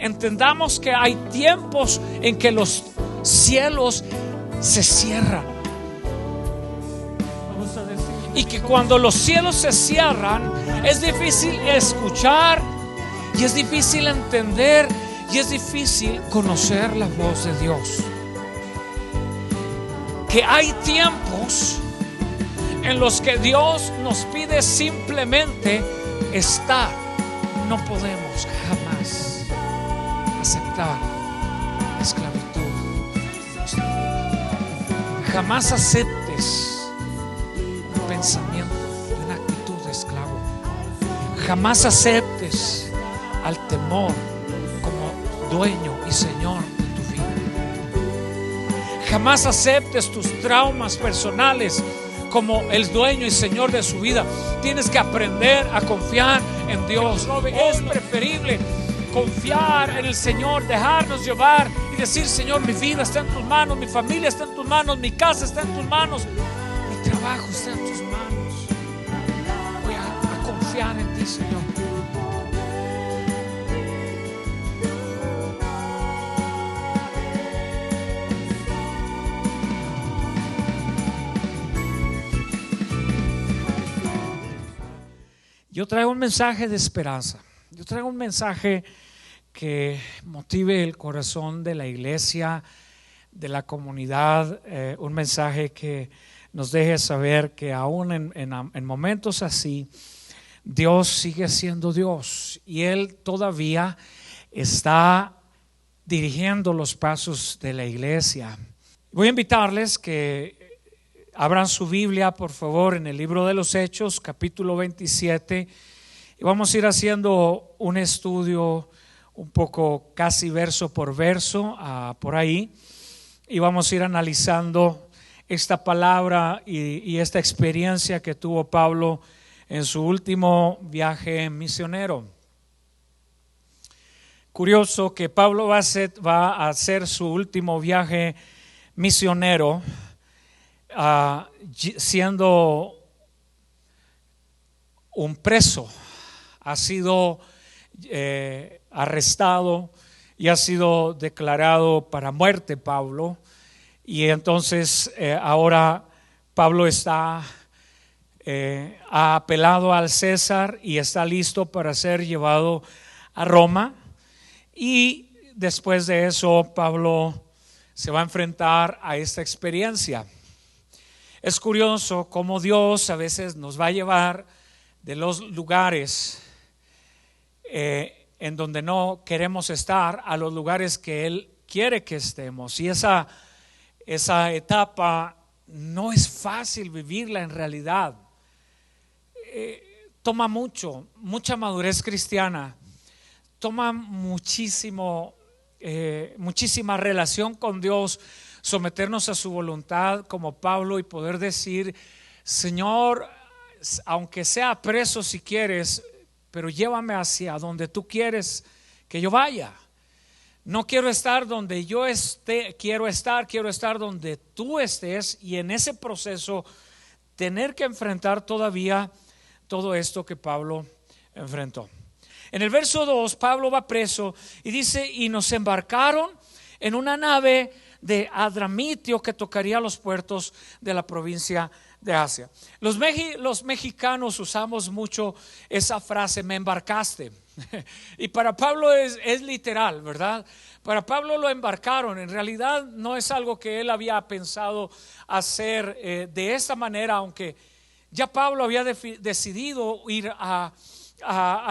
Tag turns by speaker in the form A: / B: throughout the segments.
A: entendamos que hay tiempos en que los cielos se cierran. Y que cuando los cielos se cierran, es difícil escuchar, y es difícil entender, y es difícil conocer la voz de Dios. Que hay tiempos en los que Dios nos pide simplemente estar. No podemos jamás aceptar la esclavitud. Jamás aceptes un pensamiento de una actitud de esclavo. Jamás aceptes al temor como dueño y señor de tu vida. Jamás aceptes tus traumas personales como el dueño y señor de su vida. Tienes que aprender a confiar en Dios. Es preferible confiar en el Señor, dejarnos llevar y decir: Señor, mi vida está en tus manos, mi familia está en tus manos, mi casa está en tus manos, mi trabajo está en tus manos. Voy a confiar en ti, Señor. Yo traigo un mensaje de esperanza. Yo traigo un mensaje que motive el corazón de la iglesia, de la comunidad. Un mensaje que nos deje saber que aún en momentos así, Dios sigue siendo Dios. Y Él todavía está dirigiendo los pasos de la iglesia. Voy a invitarles que abran su Biblia, por favor, en el libro de los Hechos, capítulo 27, y vamos a ir haciendo un estudio un poco casi verso por verso, por ahí, y vamos a ir analizando esta palabra y esta experiencia que tuvo Pablo en su último viaje misionero. Curioso que Pablo va a hacer su último viaje misionero siendo un preso. Ha sido arrestado y ha sido declarado para muerte Pablo, y entonces ahora Pablo ha apelado al César y está listo para ser llevado a Roma. Y después de eso Pablo se va a enfrentar a esta experiencia. Es curioso cómo Dios a veces nos va a llevar de los lugares en donde no queremos estar a los lugares que Él quiere que estemos. Y esa etapa no es fácil vivirla en realidad. Toma mucha madurez cristiana, toma muchísima relación con Dios, someternos a su voluntad como Pablo y poder decir: Señor, aunque sea preso si quieres, pero llévame hacia donde tú quieres que yo vaya. No quiero estar donde yo esté, quiero estar donde tú estés, y en ese proceso tener que enfrentar todavía todo esto que Pablo enfrentó. En el verso 2 Pablo va preso y dice: y nos embarcaron en una nave de Adramitio que tocaría los puertos de la provincia de Asia. Los mexicanos usamos mucho esa frase: me embarcaste. Y para Pablo es literal, ¿verdad? Para Pablo lo embarcaron. En realidad no es algo que él había pensado hacer de esta manera, aunque ya Pablo había decidido ir a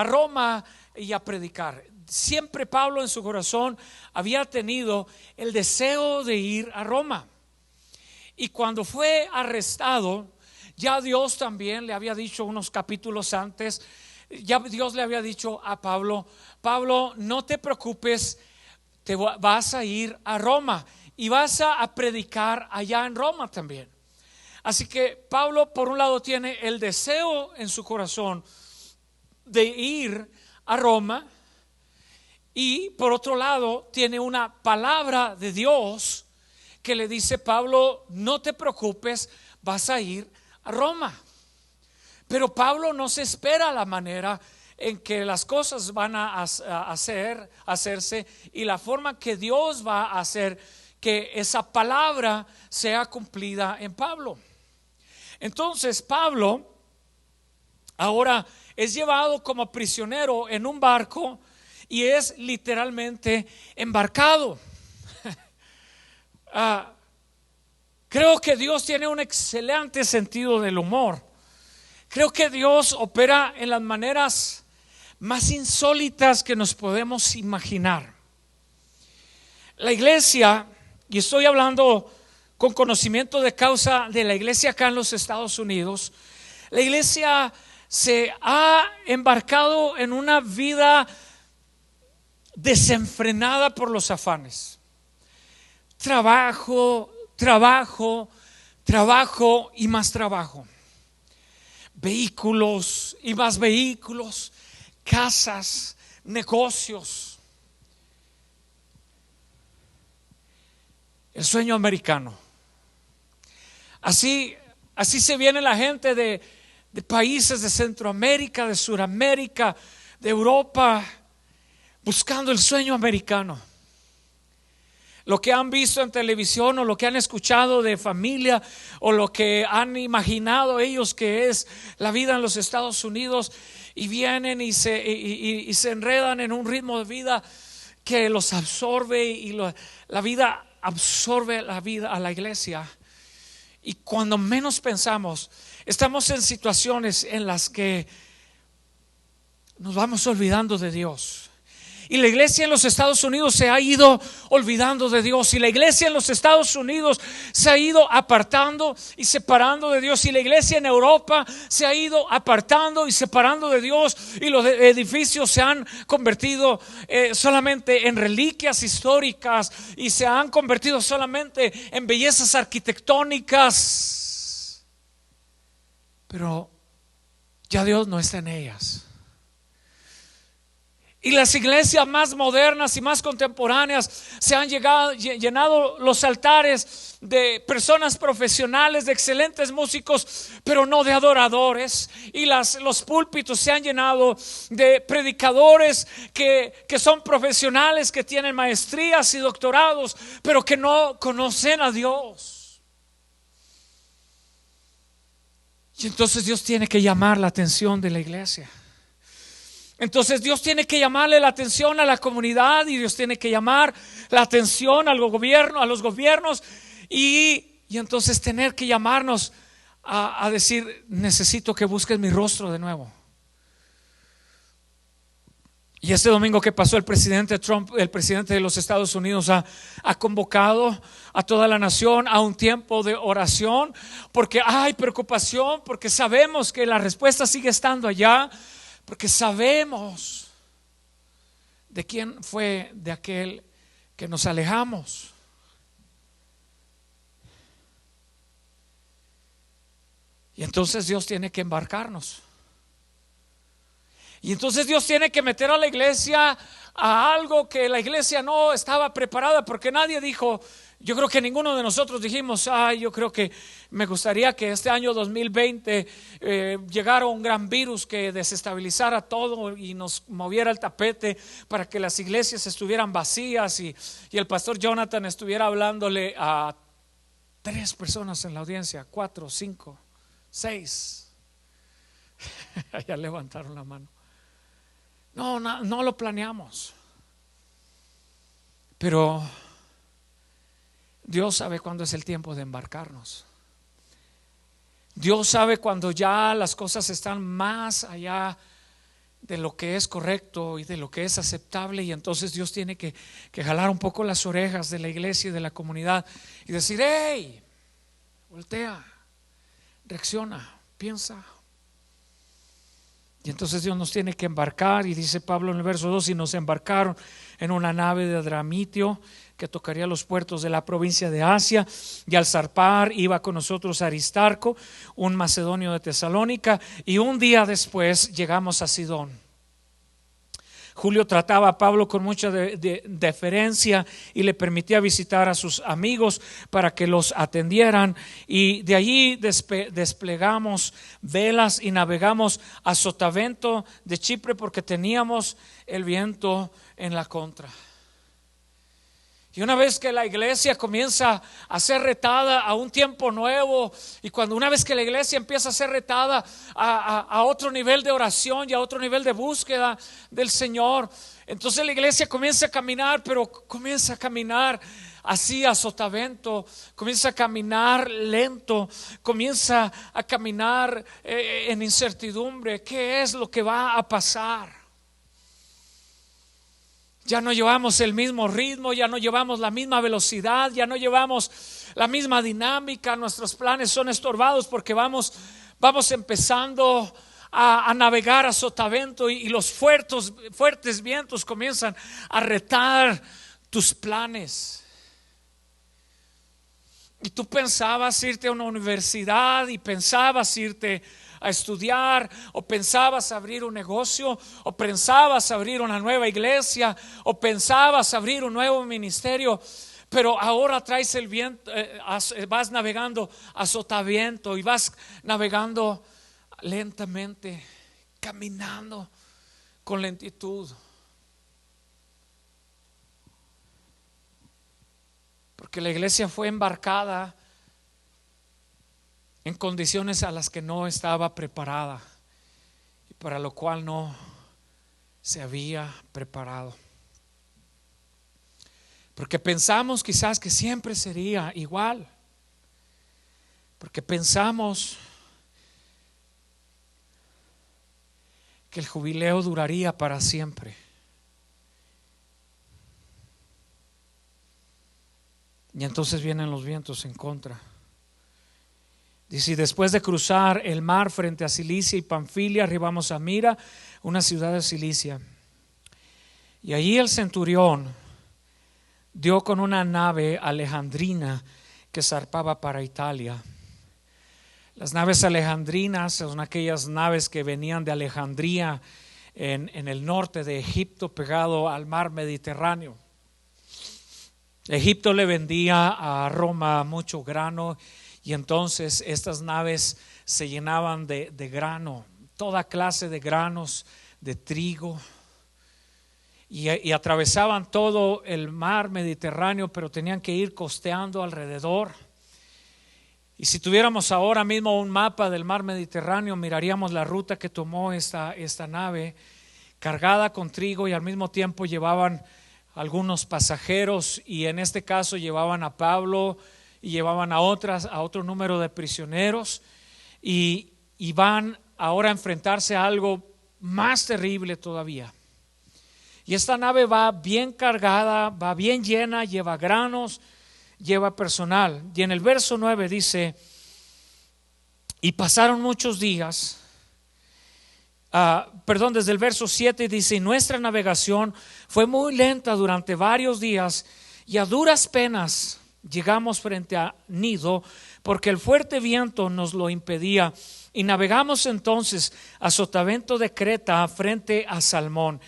A: Roma y a predicar. Siempre Pablo en su corazón había tenido el deseo de ir a Roma. Y cuando fue arrestado, ya Dios también le había dicho unos capítulos antes, ya Dios le había dicho a Pablo: Pablo, no te preocupes, vas a ir a Roma y vas a predicar allá en Roma también. Así que Pablo, por un lado, tiene el deseo en su corazón de ir a Roma, y por otro lado tiene una palabra de Dios que le dice: Pablo, no te preocupes, vas a ir a Roma. Pero Pablo no se espera la manera en que las cosas van a hacerse y la forma que Dios va a hacer que esa palabra sea cumplida en Pablo. Entonces Pablo ahora es llevado como prisionero en un barco y es literalmente embarcado. Creo que Dios tiene un excelente sentido del humor. Creo que Dios opera en las maneras más insólitas que nos podemos imaginar. La iglesia, y estoy hablando con conocimiento de causa de la iglesia acá en los Estados Unidos, la iglesia se ha embarcado en una vida desenfrenada por los afanes. Trabajo, trabajo, trabajo y más trabajo. Vehículos y más vehículos, casas, negocios. El sueño americano. Así se viene la gente de países de Centroamérica, de Suramérica, de Europa, buscando el sueño americano. Lo que han visto en televisión o lo que han escuchado de familia o lo que han imaginado ellos que es la vida en los Estados Unidos, y vienen y se enredan en un ritmo de vida que los absorbe, y la vida absorbe la vida a la iglesia. Y cuando menos pensamos, estamos en situaciones en las que nos vamos olvidando de Dios. Y la iglesia en los Estados Unidos se ha ido olvidando de Dios. Y la iglesia en los Estados Unidos se ha ido apartando y separando de Dios. Y la iglesia en Europa se ha ido apartando y separando de Dios. Y los edificios se han convertido solamente en reliquias históricas. Y se han convertido solamente en bellezas arquitectónicas. Pero ya Dios no está en ellas. Y las iglesias más modernas y más contemporáneas se han llenado los altares de personas profesionales, de excelentes músicos, pero no de adoradores. Y los púlpitos se han llenado de predicadores que son profesionales, que tienen maestrías y doctorados, pero que no conocen a Dios. Y entonces Dios tiene que llamar la atención de la iglesia. Entonces Dios tiene que llamarle la atención a la comunidad, y Dios tiene que llamar la atención a los gobiernos, y entonces tener que llamarnos a decir: necesito que busques mi rostro de nuevo. Y este domingo que pasó, el presidente Trump, el presidente de los Estados Unidos, ha convocado a toda la nación a un tiempo de oración, porque hay preocupación, porque sabemos que la respuesta sigue estando allá. Porque sabemos de quién fue de aquel que nos alejamos. Y entonces Dios tiene que embarcarnos. Y entonces Dios tiene que meter a la iglesia a algo que la iglesia no estaba preparada, porque nadie dijo, yo creo que ninguno de nosotros dijimos: yo creo que me gustaría que este año 2020 llegara un gran virus que desestabilizara todo y nos moviera el tapete para que las iglesias estuvieran vacías y el pastor Jonathan estuviera hablándole a 3 personas en la audiencia, 4, 5, 6. Ya levantaron la mano. No lo planeamos. Pero Dios sabe cuándo es el tiempo de embarcarnos. Dios sabe cuando ya las cosas están más allá de lo que es correcto y de lo que es aceptable, y entonces Dios tiene que jalar un poco las orejas de la iglesia y de la comunidad y decir: hey, voltea, reacciona, piensa. Y entonces Dios nos tiene que embarcar, y dice Pablo en el verso 2: y nos embarcaron en una nave de Adramitio que tocaría los puertos de la provincia de Asia, y al zarpar iba con nosotros Aristarco, un macedonio de Tesalónica, y un día después llegamos a Sidón. Julio trataba a Pablo con mucha deferencia y le permitía visitar a sus amigos para que los atendieran, y de allí desplegamos velas y navegamos a Sotavento de Chipre porque teníamos el viento en la contra. Y una vez que la iglesia comienza a ser retada a un tiempo nuevo, y una vez que la iglesia empieza a ser retada a otro nivel de oración y a otro nivel de búsqueda del Señor, entonces la iglesia comienza a caminar, pero comienza a caminar así a Sotavento, comienza a caminar lento, comienza a caminar en incertidumbre. ¿Qué es lo que va a pasar? Ya no llevamos el mismo ritmo, ya no llevamos la misma velocidad, ya no llevamos la misma dinámica. Nuestros planes son estorbados porque vamos empezando a navegar a Sotavento, y los fuertes vientos comienzan a retar tus planes. Y tú pensabas irte a una universidad, y pensabas irte a estudiar, o pensabas abrir un negocio, o pensabas abrir una nueva iglesia, o pensabas abrir un nuevo ministerio, pero ahora traes el viento, vas navegando a Sotavento, y vas navegando lentamente, caminando con lentitud, porque la iglesia fue embarcada en condiciones a las que no estaba preparada, y para lo cual no se había preparado, porque pensamos quizás que siempre sería igual, porque pensamos que el jubileo duraría para siempre. Y entonces vienen los vientos en contra. Dice: después de cruzar el mar frente a Cilicia y Panfilia, arribamos a Mira, una ciudad de Cilicia. Y allí el centurión dio con una nave alejandrina que zarpaba para Italia. Las naves alejandrinas son aquellas naves que venían de Alejandría, en el norte de Egipto, pegado al mar Mediterráneo. Egipto le vendía a Roma mucho grano, y entonces estas naves se llenaban de grano, toda clase de granos, de trigo, y atravesaban todo el mar Mediterráneo, pero tenían que ir costeando alrededor. Y si tuviéramos ahora mismo un mapa del mar Mediterráneo, miraríamos la ruta que tomó esta nave, cargada con trigo, y al mismo tiempo llevaban algunos pasajeros, y en este caso llevaban a Pablo y llevaban a otro número de prisioneros, y van ahora a enfrentarse a algo más terrible todavía. Y esta nave va bien cargada, va bien llena, lleva granos, lleva personal. Y en el verso 9 dice: y pasaron muchos días, desde el verso 7 dice: y nuestra navegación fue muy lenta durante varios días, y a duras penas llegamos frente a Nido, porque el fuerte viento nos lo impedía, y navegamos entonces a Sotavento de Creta frente a Salmón,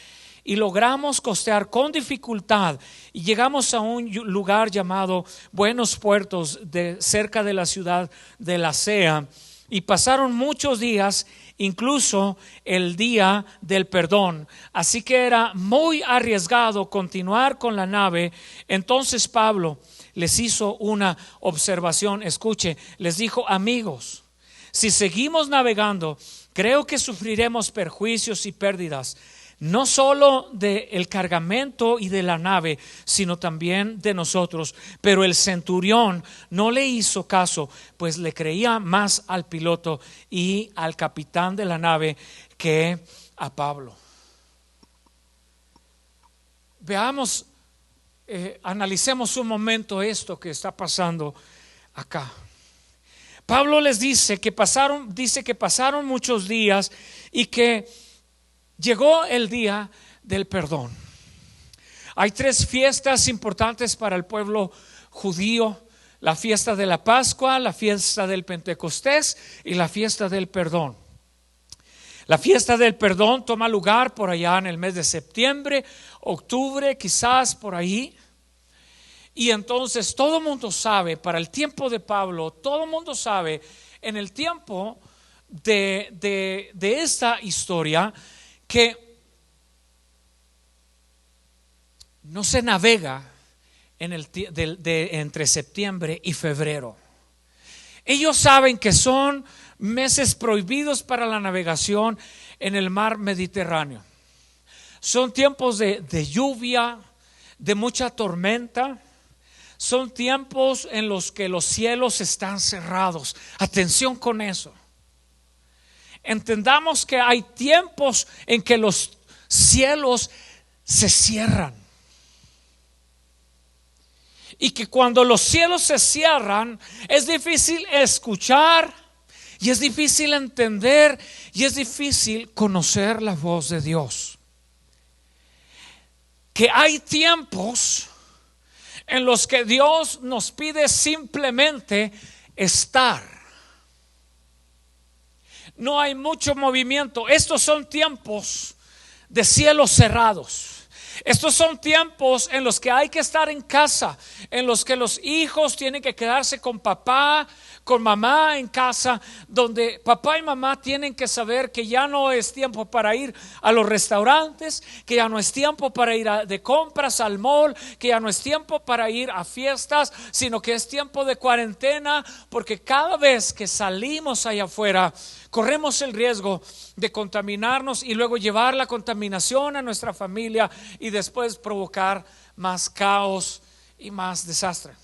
A: y logramos costear con dificultad, y llegamos a un lugar llamado Buenos Puertos, cerca de la ciudad de Lasea. Y pasaron muchos días, incluso el día del perdón. Así que era muy arriesgado continuar con la nave. Entonces Pablo les hizo una observación. Escuche, les dijo: amigos, si seguimos navegando, creo que sufriremos perjuicios y pérdidas, no solo del cargamento y de la nave, sino también de nosotros. Pero el centurión no le hizo caso, pues le creía más al piloto y al capitán de la nave que a Pablo. Veamos, analicemos un momento esto que está pasando acá. Pablo les dice que pasaron muchos días, y que llegó el día del perdón. Hay 3 fiestas importantes para el pueblo judío: la fiesta de la Pascua, la fiesta del Pentecostés y la fiesta del perdón. La fiesta del perdón toma lugar por allá en el mes de septiembre, octubre, quizás por ahí. Y entonces todo el mundo sabe, para el tiempo de Pablo, todo el mundo sabe, en el tiempo de esta historia, que no se navega entre septiembre y febrero. Ellos saben que son meses prohibidos para la navegación en el mar Mediterráneo. Son tiempos de lluvia, de mucha tormenta. Son tiempos en los que los cielos están cerrados. Atención con eso. Entendamos que hay tiempos en que los cielos se cierran. Y que cuando los cielos se cierran, es difícil escuchar y es difícil entender y es difícil conocer la voz de Dios. Que hay tiempos en los que Dios nos pide simplemente estar. No hay mucho movimiento. Estos son tiempos de cielos cerrados. Estos son tiempos en los que hay que estar en casa, en los que los hijos tienen que quedarse con papá, con mamá en casa, donde papá y mamá tienen que saber que ya no es tiempo para ir a los restaurantes, que ya no es tiempo para ir de compras al mall, que ya no es tiempo para ir a fiestas, sino que es tiempo de cuarentena, porque cada vez que salimos allá afuera corremos el riesgo de contaminarnos y luego llevar la contaminación a nuestra familia y después provocar más caos y más desastre.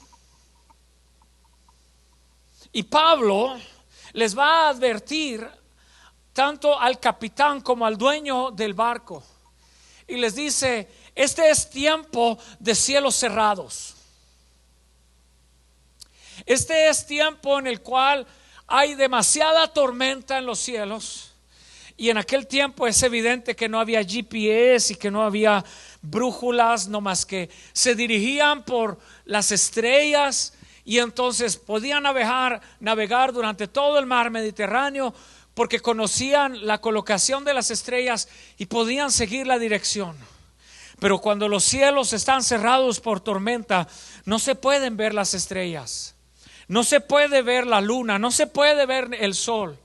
A: Y Pablo les va a advertir tanto al capitán como al dueño del barco y les dice: este es tiempo de cielos cerrados. Este es tiempo en el cual hay demasiada tormenta en los cielos. Y en aquel tiempo es evidente que no había GPS y que no había brújulas, no más que se dirigían por las estrellas y entonces podían navegar durante todo el mar Mediterráneo porque conocían la colocación de las estrellas y podían seguir la dirección. Pero cuando los cielos están cerrados por tormenta, no se pueden ver las estrellas, no se puede ver la luna, no se puede ver el sol.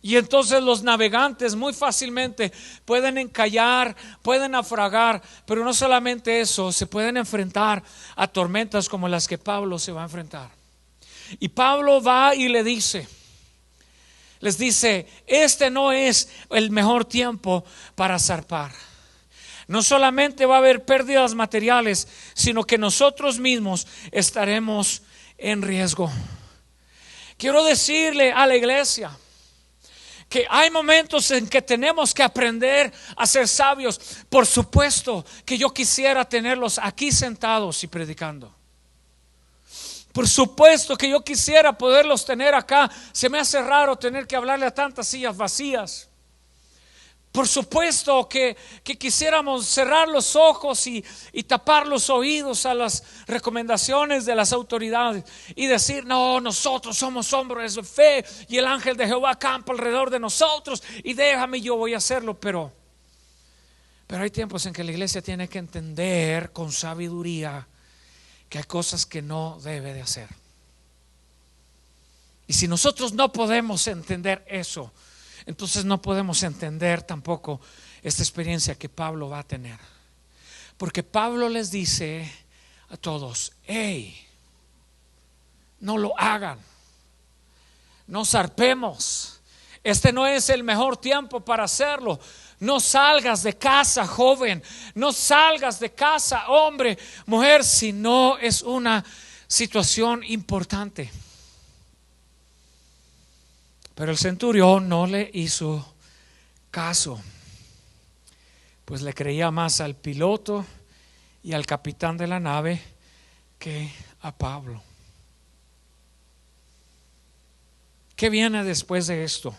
A: Y entonces los navegantes muy fácilmente pueden encallar, pueden naufragar, pero no solamente eso, se pueden enfrentar a tormentas como las que Pablo se va a enfrentar. Y Pablo va y les dice, este no es el mejor tiempo para zarpar. No solamente va a haber pérdidas materiales, sino que nosotros mismos estaremos en riesgo. Quiero decirle a la iglesia que hay momentos en que tenemos que aprender a ser sabios. Por supuesto que yo quisiera tenerlos aquí sentados y predicando. Por supuesto que yo quisiera poderlos tener acá. Se me hace raro tener que hablarle a tantas sillas vacías. Por supuesto que quisiéramos cerrar los ojos y tapar los oídos a las recomendaciones de las autoridades y decir, no, nosotros somos hombres de fe y el ángel de Jehová campa alrededor de nosotros y déjame, yo voy a hacerlo. Pero hay tiempos en que la iglesia tiene que entender con sabiduría que hay cosas que no debe de hacer. Y si nosotros no podemos entender eso, entonces no podemos entender tampoco esta experiencia que Pablo va a tener. Porque Pablo les dice a todos, hey, no lo hagan, no zarpemos, este no es el mejor tiempo para hacerlo. No salgas de casa, joven, no salgas de casa, hombre, mujer, si no es una situación importante. Pero el centurión no le hizo caso, pues le creía más al piloto y al capitán de la nave que a Pablo. ¿Qué viene después de esto?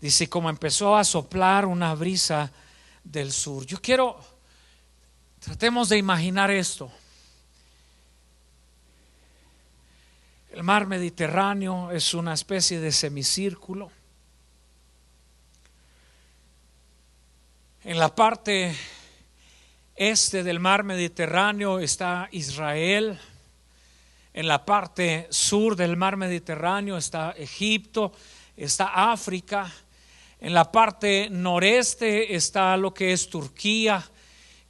A: Dice, como empezó a soplar una brisa del sur. Tratemos de imaginar esto. El mar Mediterráneo es una especie de semicírculo. En la parte este del mar Mediterráneo está Israel. En la parte sur del mar Mediterráneo está Egipto, está África. En la parte noreste está lo que es Turquía.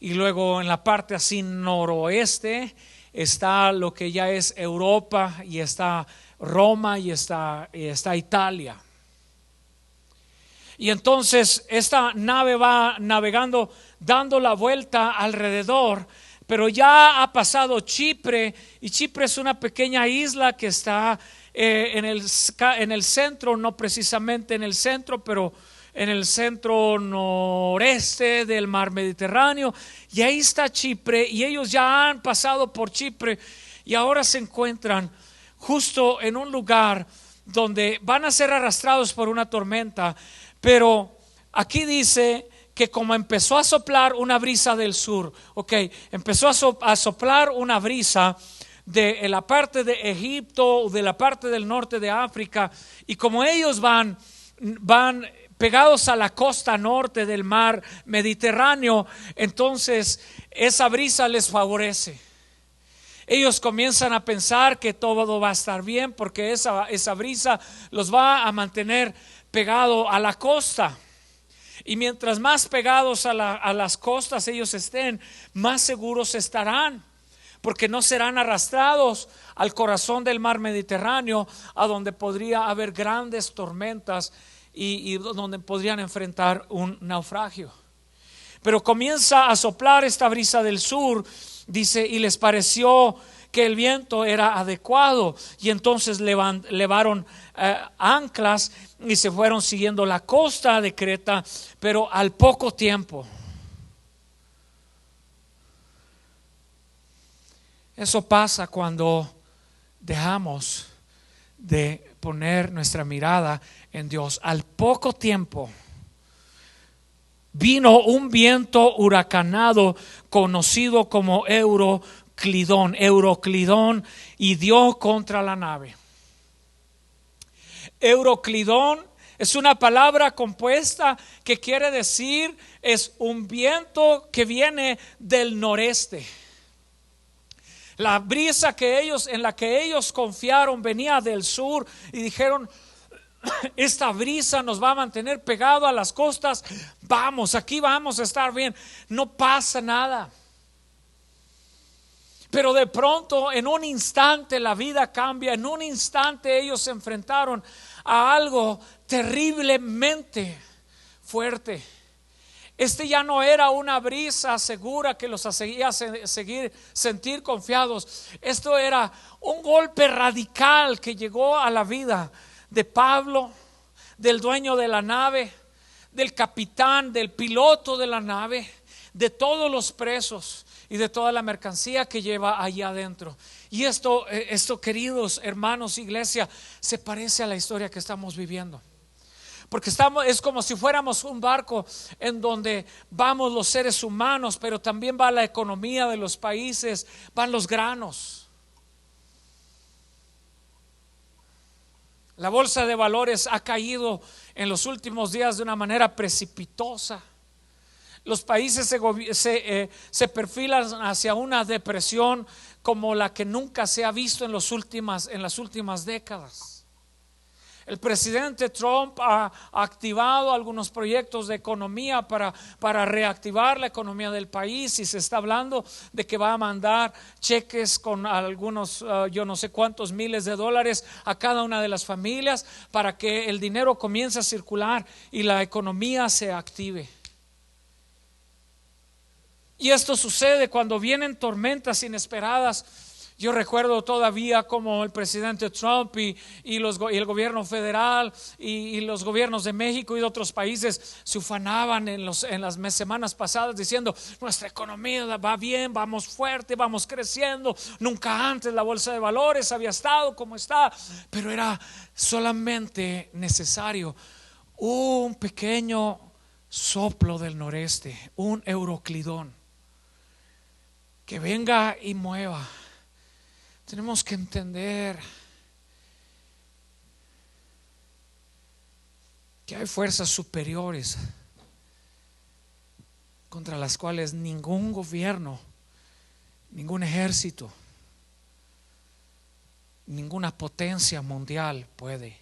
A: Y luego en la parte así noroeste está lo que ya es Europa, y está Roma, y está Italia. Y entonces esta nave va navegando, dando la vuelta alrededor, pero ya ha pasado Chipre, y Chipre es una pequeña isla que está en el centro, no precisamente en el centro, pero en el centro noreste del mar Mediterráneo. Y ahí está Chipre, y ellos ya han pasado por Chipre y ahora se encuentran justo en un lugar donde van a ser arrastrados por una tormenta. Pero aquí dice que como empezó a soplar una brisa del sur, empezó a soplar una brisa de la parte de Egipto, de la parte del norte de África, y como ellos van pegados a la costa norte del mar Mediterráneo, entonces esa brisa les favorece. Ellos comienzan a pensar que todo va a estar bien, porque esa brisa los va a mantener pegado a la costa. Y mientras más pegados a las costas ellos estén, más seguros estarán, porque no serán arrastrados al corazón del mar Mediterráneo, a donde podría haber grandes tormentas y donde podrían enfrentar un naufragio. Pero comienza a soplar esta brisa del sur, dice, y les pareció que el viento era adecuado, y entonces levaron anclas y se fueron siguiendo la costa de Creta. Pero al poco tiempo, eso pasa cuando dejamos de poner nuestra mirada en Dios. Al poco tiempo vino un viento huracanado conocido como Euroclidón, y dio contra la nave. Euroclidón es una palabra compuesta que quiere decir es un viento que viene del noreste. La brisa en la que ellos confiaron venía del sur, y dijeron: esta brisa nos va a mantener pegado a las costas. Aquí vamos a estar bien, no pasa nada. Pero de pronto, en un instante, la vida cambia. En un instante ellos se enfrentaron a algo terriblemente fuerte. Ya no era una brisa segura que los hacía sentir confiados. Esto era un golpe radical que llegó a la vida de Pablo, del dueño de la nave, del capitán, del piloto de la nave, de todos los presos y de toda la mercancía que lleva allá adentro. Y esto, queridos hermanos, iglesia, se parece a la historia que estamos viviendo. Porque es como si fuéramos un barco en donde vamos los seres humanos, pero también va la economía de los países, van los granos. La bolsa de valores ha caído en los últimos días de una manera precipitosa. Los países se perfilan hacia una depresión como la que nunca se ha visto en las últimas décadas. El presidente Trump ha activado algunos proyectos de economía para reactivar la economía del país, y se está hablando de que va a mandar cheques con algunos, yo no sé cuántos miles de dólares a cada una de las familias, para que el dinero comience a circular y la economía se active. Y esto sucede cuando vienen tormentas inesperadas. Yo recuerdo todavía como el presidente Trump y el gobierno federal y los gobiernos de México y de otros países se ufanaban en las semanas pasadas diciendo: nuestra economía va bien, vamos fuerte, vamos creciendo. Nunca antes la bolsa de valores había estado como está. Pero era solamente necesario un pequeño soplo del noreste, un Euroclidón, que venga y mueva. Tenemos que entender que hay fuerzas superiores contra las cuales ningún gobierno, ningún ejército, ninguna potencia mundial puede.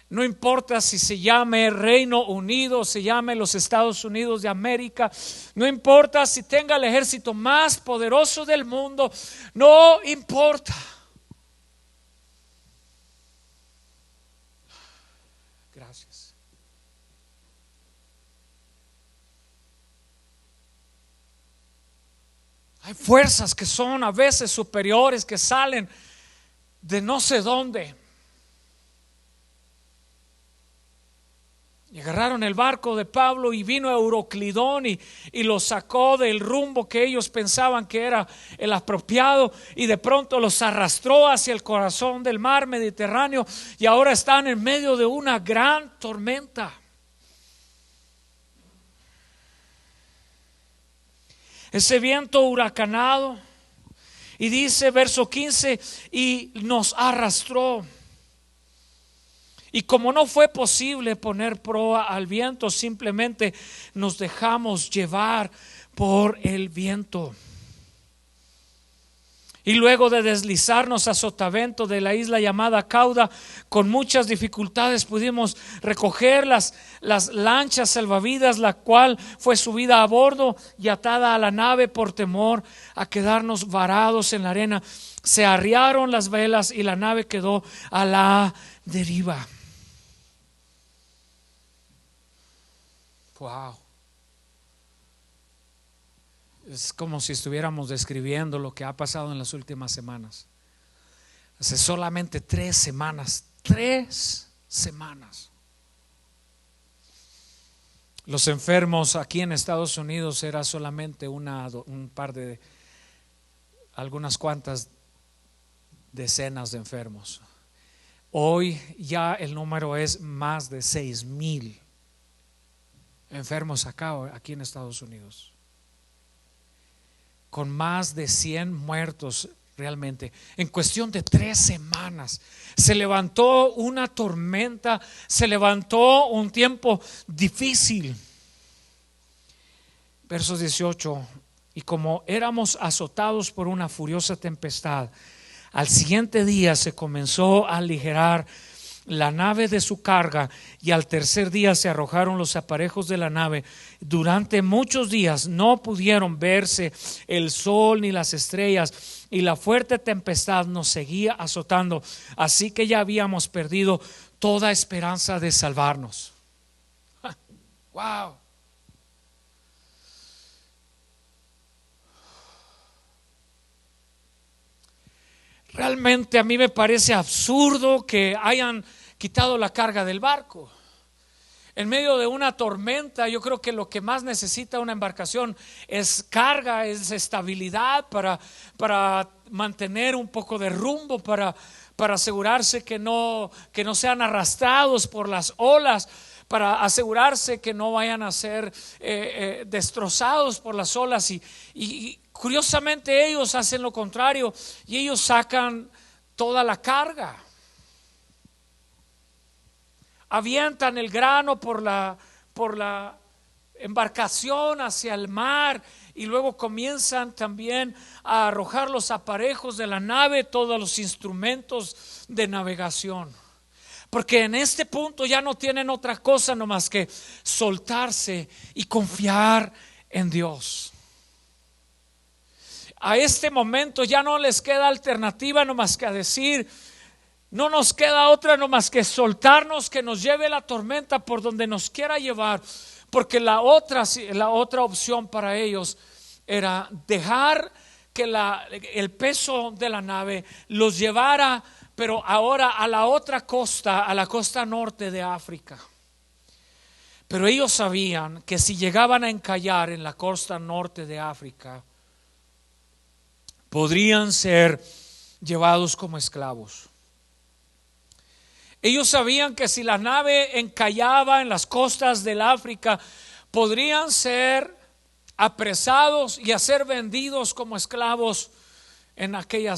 A: No importa si se llame Reino Unido, se llame los Estados Unidos de América, no importa si tenga el ejército más poderoso del mundo, no importa. Gracias. Hay fuerzas que son a veces superiores, que salen de no sé dónde. Y agarraron el barco de Pablo y vino Euroclidón y lo sacó del rumbo que ellos pensaban que era el apropiado, y de pronto los arrastró hacia el corazón del mar Mediterráneo, y ahora están en medio de una gran tormenta. Ese viento huracanado, y dice verso 15, y nos arrastró. Y como no fue posible poner proa al viento, simplemente nos dejamos llevar por el viento. Y luego de deslizarnos a sotavento de la isla llamada Cauda, con muchas dificultades pudimos recoger las lanchas salvavidas, la cual fue subida a bordo y atada a la nave por temor a quedarnos varados en la arena. Se arriaron las velas y la nave quedó a la deriva. Wow. Es como si estuviéramos describiendo lo que ha pasado en las últimas semanas. Hace solamente 3 semanas. Los enfermos aquí en Estados Unidos era solamente un par de, algunas cuantas decenas de enfermos. Hoy ya el número es más de 6,000 enfermos aquí en Estados Unidos, con más de 100 muertos. Realmente en cuestión de 3 semanas se levantó una tormenta, se levantó un tiempo difícil. Versos 18: y como éramos azotados por una furiosa tempestad, al siguiente día se comenzó a aligerar la nave de su carga, y al tercer día se arrojaron los aparejos de la nave. Durante muchos días no pudieron verse el sol ni las estrellas, y la fuerte tempestad nos seguía azotando, así que ya habíamos perdido toda esperanza de salvarnos. Wow. Realmente a mí me parece absurdo que hayan quitado la carga del barco. En medio de una tormenta, yo creo que lo que más necesita una embarcación es carga, es estabilidad para mantener un poco de rumbo, para asegurarse que no sean arrastrados por las olas, para asegurarse que no vayan a ser destrozados por las olas. Y curiosamente ellos hacen lo contrario, y ellos sacan toda la carga. Avientan el grano por la embarcación hacia el mar, y luego comienzan también a arrojar los aparejos de la nave, todos los instrumentos de navegación, porque en este punto ya no tienen otra cosa no más que soltarse y confiar en Dios. A este momento ya no les queda alternativa no más que a decir: no nos queda otra no más que soltarnos, que nos lleve la tormenta por donde nos quiera llevar, porque la otra opción para ellos era dejar que el peso de la nave los llevara, pero ahora a la otra costa, a la costa norte de África. Pero ellos sabían que si llegaban a encallar en la costa norte de África, podrían ser llevados como esclavos. Ellos sabían que si la nave encallaba en las costas del África, podrían ser apresados y a ser vendidos como esclavos en aquel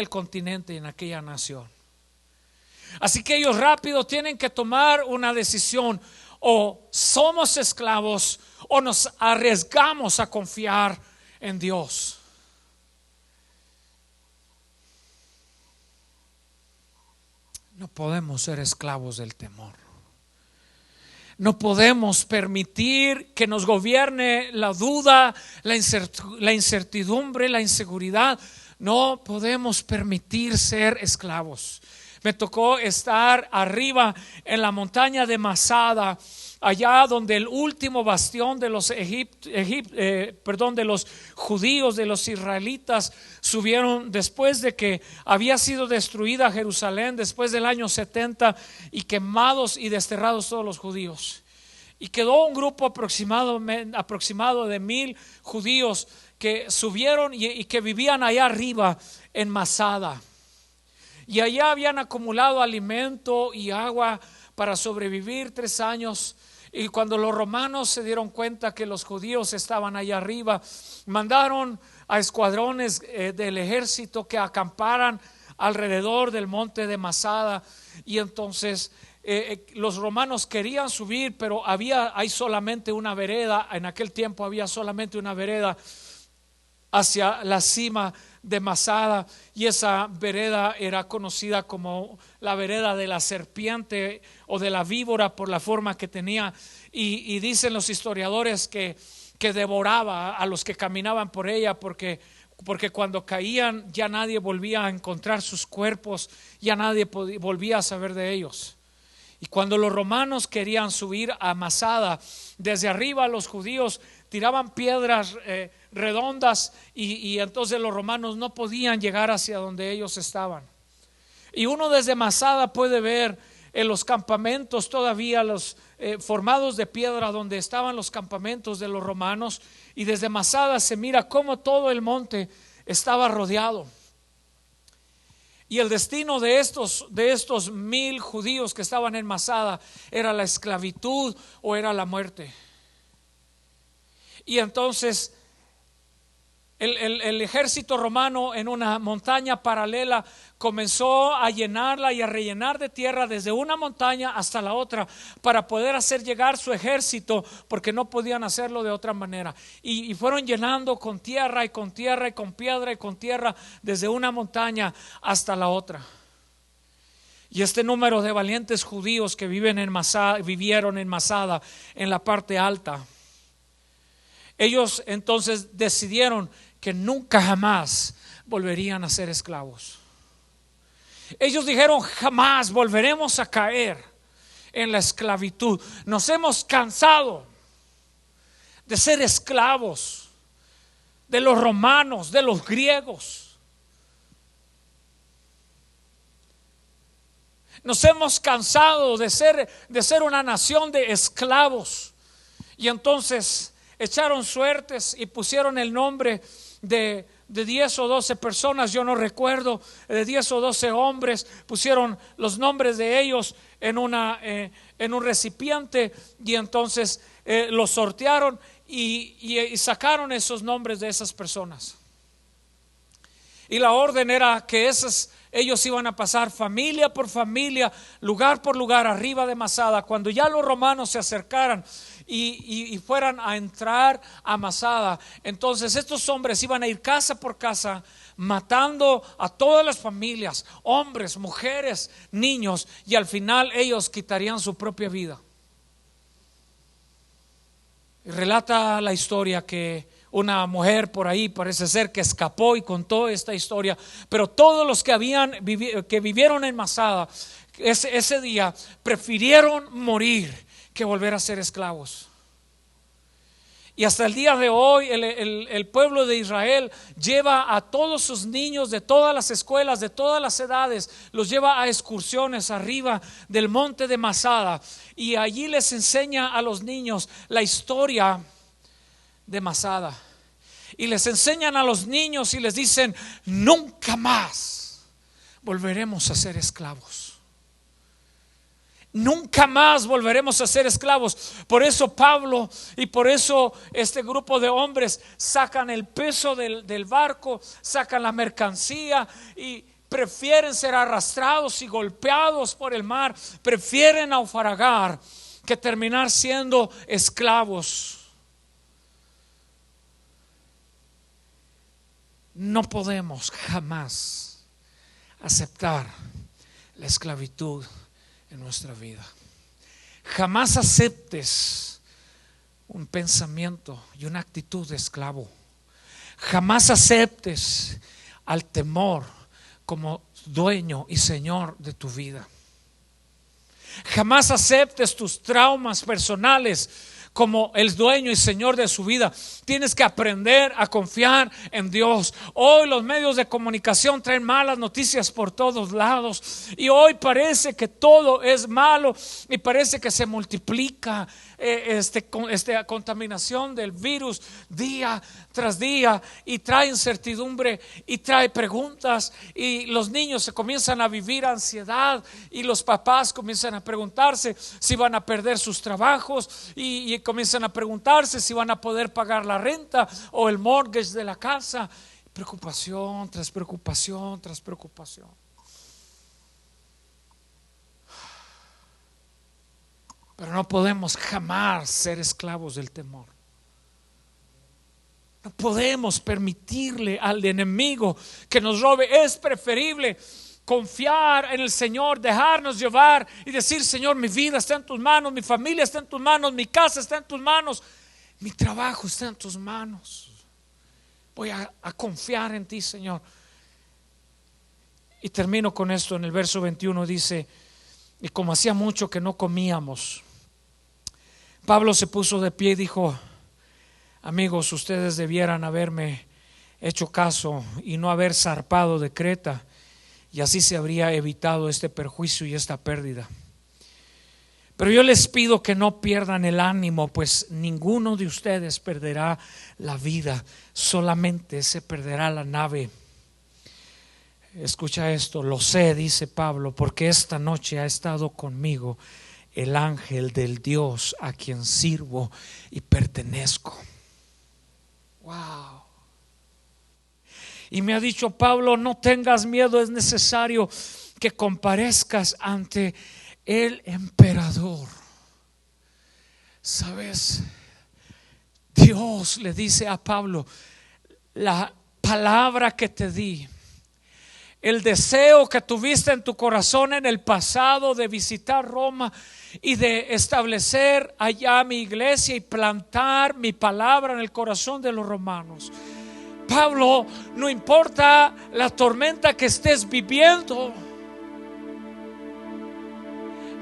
A: continente y en aquella nación. Así que ellos rápido tienen que tomar una decisión: o somos esclavos o nos arriesgamos a confiar en Dios. No podemos ser esclavos del temor. No podemos permitir que nos gobierne la duda, la incertidumbre, la inseguridad. No podemos permitir ser esclavos. Me tocó estar arriba en la montaña de Masada, allá donde el último bastión de los de los judíos, de los israelitas, subieron después de que había sido destruida Jerusalén, después del año 70, y quemados y desterrados todos los judíos. Y quedó un grupo aproximado de 1,000 judíos que subieron y que vivían allá arriba en Masada. Y allá habían acumulado alimento y agua para sobrevivir 3 años. Y cuando los romanos se dieron cuenta que los judíos estaban allá arriba, mandaron a escuadrones del ejército que acamparan alrededor del monte de Masada. Y entonces los romanos querían subir, pero hay solamente una vereda. En aquel tiempo había solamente una vereda hacia la cima de Masada, y esa vereda era conocida como la vereda de la serpiente o de la víbora por la forma que tenía, y dicen los historiadores que devoraba a los que caminaban por ella, porque cuando caían ya nadie volvía a encontrar sus cuerpos, ya nadie volvía a saber de ellos. Y cuando los romanos querían subir a Masada, desde arriba los judíos tiraban piedras redondas y entonces los romanos no podían llegar hacia donde ellos estaban. Y uno desde Masada puede ver en los campamentos todavía los formados de piedra donde estaban los campamentos de los romanos, y desde Masada se mira cómo todo el monte estaba rodeado. Y el destino de estos 1,000 judíos que estaban en Masada era la esclavitud o era la muerte. Y entonces el ejército romano, en una montaña paralela, comenzó a llenarla y a rellenar de tierra desde una montaña hasta la otra para poder hacer llegar su ejército, porque no podían hacerlo de otra manera. Y fueron llenando con tierra y con tierra y con piedra y con tierra desde una montaña hasta la otra. Y este número de valientes judíos que vivieron en Masada, en la parte alta, ellos entonces decidieron que nunca jamás volverían a ser esclavos. Ellos dijeron: jamás volveremos a caer en la esclavitud. Nos hemos cansado de ser esclavos de los romanos, de los griegos. Nos hemos cansado de ser una nación de esclavos. Y entonces echaron suertes y pusieron el nombre de 10 o 12 personas, yo no recuerdo, de 10 o 12 hombres, pusieron los nombres de ellos en un recipiente, y entonces los sortearon y sacaron esos nombres de esas personas. Y la orden era que ellos iban a pasar familia por familia, lugar por lugar, arriba de Masada. Cuando ya los romanos se acercaran y fueran a entrar a Masada, entonces estos hombres iban a ir casa por casa, matando a todas las familias, hombres, mujeres, niños, y al final ellos quitarían su propia vida. Y relata la historia que una mujer por ahí parece ser que escapó y contó esta historia, pero todos los que vivieron en Masada ese día prefirieron morir que volver a ser esclavos. Y hasta el día de hoy el pueblo de Israel lleva a todos sus niños de todas las escuelas, de todas las edades, los lleva a excursiones arriba del monte de Masada, y allí les enseña a los niños la historia de Masada. Y les enseñan a los niños y les dicen: nunca más volveremos a ser esclavos. Nunca más volveremos a ser esclavos. Por eso Pablo y por eso este grupo de hombres sacan el peso del barco, sacan la mercancía y prefieren ser arrastrados y golpeados por el mar, prefieren naufragar que terminar siendo esclavos. No podemos jamás aceptar la esclavitud en nuestra vida. Jamás aceptes un pensamiento y una actitud de esclavo. Jamás aceptes al temor como dueño y señor de tu vida. Jamás aceptes tus traumas personales como el dueño y señor de su vida. Tienes que aprender a confiar en Dios. Hoy los medios de comunicación traen malas noticias por todos lados, y hoy parece que todo es malo y parece que se multiplica esta contaminación del virus día tras día, y trae incertidumbre y trae preguntas, y los niños se comienzan a vivir ansiedad, y los papás comienzan a preguntarse si van a perder sus trabajos, y comienzan a preguntarse si van a poder pagar la renta o el mortgage de la casa. Preocupación tras preocupación tras preocupación. Pero no podemos jamás ser esclavos del temor. No podemos permitirle al enemigo que nos robe. Es preferible confiar en el Señor, dejarnos llevar y decir: Señor, mi vida está en tus manos, mi familia está en tus manos, mi casa está en tus manos, mi trabajo está en tus manos. Voy a confiar en ti, Señor. Y termino con esto. En el verso 21 dice: y como hacía mucho que no comíamos, Pablo se puso de pie y dijo: amigos, ustedes debieran haberme hecho caso y no haber zarpado de Creta, y así se habría evitado este perjuicio y esta pérdida. Pero yo les pido que no pierdan el ánimo, pues ninguno de ustedes perderá la vida, solamente se perderá la nave. Escucha esto: lo sé, dice Pablo, porque esta noche ha estado conmigo el ángel del Dios a quien sirvo y pertenezco. Wow. Y me ha dicho Pablo: no tengas miedo, es necesario que comparezcas ante el emperador. ¿Sabes? Dios le dice a Pablo: la palabra que te di, el deseo que tuviste en tu corazón en el pasado de visitar Roma y de establecer allá mi iglesia y plantar mi palabra en el corazón de los romanos. Pablo, no importa la tormenta que estés viviendo.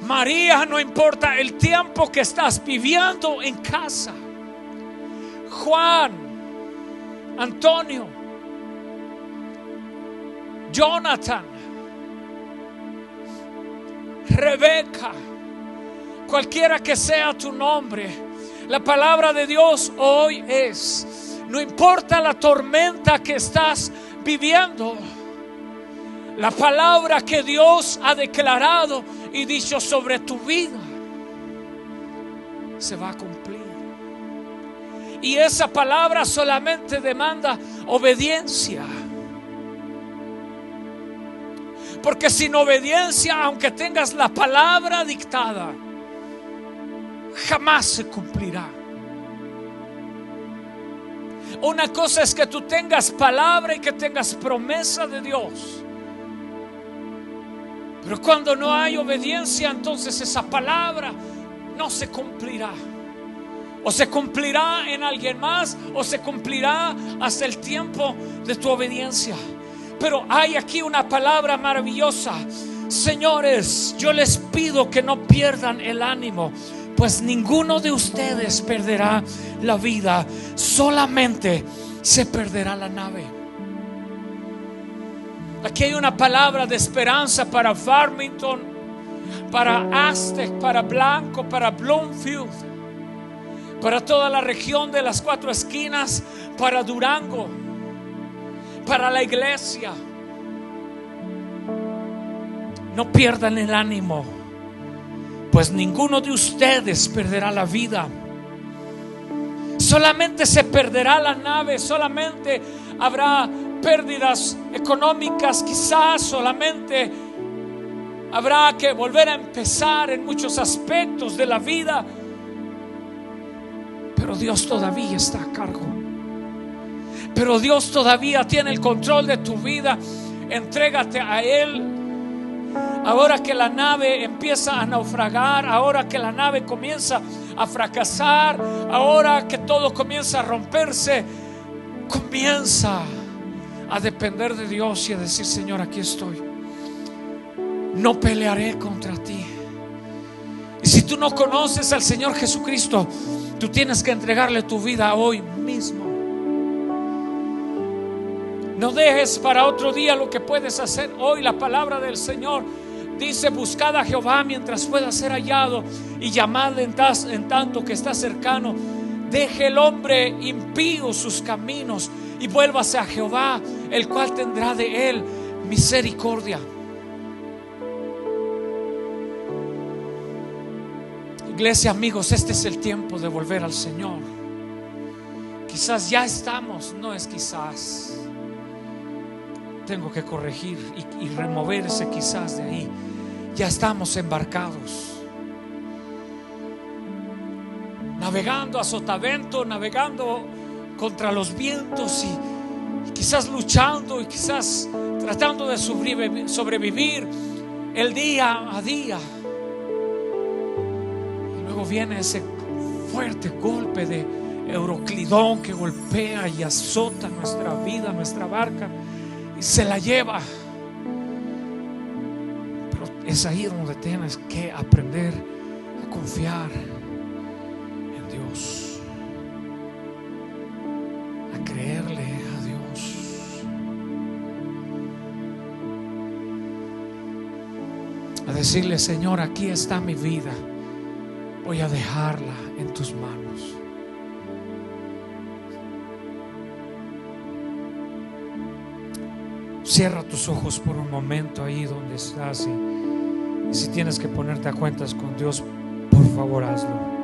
A: María, no importa el tiempo que estás viviendo en casa. Juan, Antonio, Jonathan, Rebeca, cualquiera que sea tu nombre, la palabra de Dios hoy es: no importa la tormenta que estás viviendo, la palabra que Dios ha declarado y dicho sobre tu vida se va a cumplir. Y esa palabra solamente demanda obediencia. Porque sin obediencia, aunque tengas la palabra dictada, jamás se cumplirá. Una cosa es que tú tengas palabra y que tengas promesa de Dios, pero cuando no hay obediencia, entonces esa palabra no se cumplirá. O se cumplirá en alguien más, o se cumplirá hasta el tiempo de tu obediencia. Pero hay aquí una palabra maravillosa. Señores, yo les pido que no pierdan el ánimo, pues ninguno de ustedes perderá la vida, solamente se perderá la nave. Aquí hay una palabra de esperanza para Farmington, para Aztec, para Blanco, para Bloomfield, para toda la región de las Cuatro Esquinas, para Durango, para la iglesia. No pierdan el ánimo, pues ninguno de ustedes perderá la vida. Solamente se perderá la nave, solamente habrá pérdidas económicas, quizás solamente Habrá que volver a empezar en muchos aspectos de la vida, pero Dios todavía está a cargo. Pero Dios todavía tiene el control de tu vida. Entrégate a Él. Ahora que la nave empieza a naufragar, ahora que la nave comienza a fracasar, ahora que todo comienza a romperse, comienza a depender de Dios y a decir: Señor, aquí estoy. No pelearé contra ti. Y si tú no conoces al Señor Jesucristo, tú tienes que entregarle tu vida hoy mismo. No dejes para otro día lo que puedes hacer hoy. La palabra del Señor dice: buscad a Jehová mientras pueda ser hallado, y llamadle en tanto que está cercano. Deje el hombre impío sus caminos y vuélvase a Jehová, el cual tendrá de él misericordia. Iglesia, amigos, este es el tiempo de volver al Señor. Quizás ya estamos, no es quizás. Tengo que corregir y remover ese quizás de ahí. Ya estamos embarcados, navegando a sotavento, navegando contra los vientos y quizás luchando y quizás tratando de sobrevivir el día a día. Y luego viene ese fuerte golpe de Euroclidón que golpea y azota nuestra vida, nuestra barca, y se la lleva. Pero es ahí donde tienes que aprender a confiar en Dios, a creerle a Dios. A decirle: Señor, aquí está mi vida, voy a dejarla en tus manos. Cierra tus ojos por un momento ahí donde estás, y si tienes que ponerte a cuentas con Dios, por favor hazlo.